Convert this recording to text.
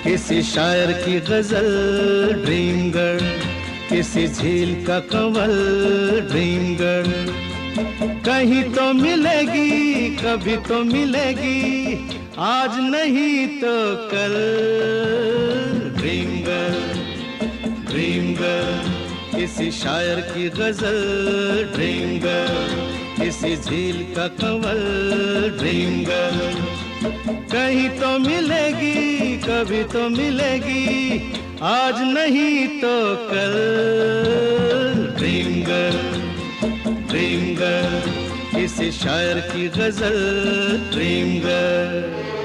किसी शायर की गजल ड्रीम गर्ल, किसी झील का कंवल ड्रीम गर्ल। कहीं तो मिलेगी, कभी तो मिलेगी, आज नहीं तो कल। ड्रीम गर्ल, ड्रीम गर्ल, किसी शायर की गजल ड्रीम गर्ल, किसी झील का कंवल ड्रीम गर्ल। कहीं तो मिलेगी, कभी तो मिलेगी, आज नहीं तो कल। ड्रीम गर्ल, ड्रीम गर्ल, किसी शायर की गजल ड्रीम गर्ल।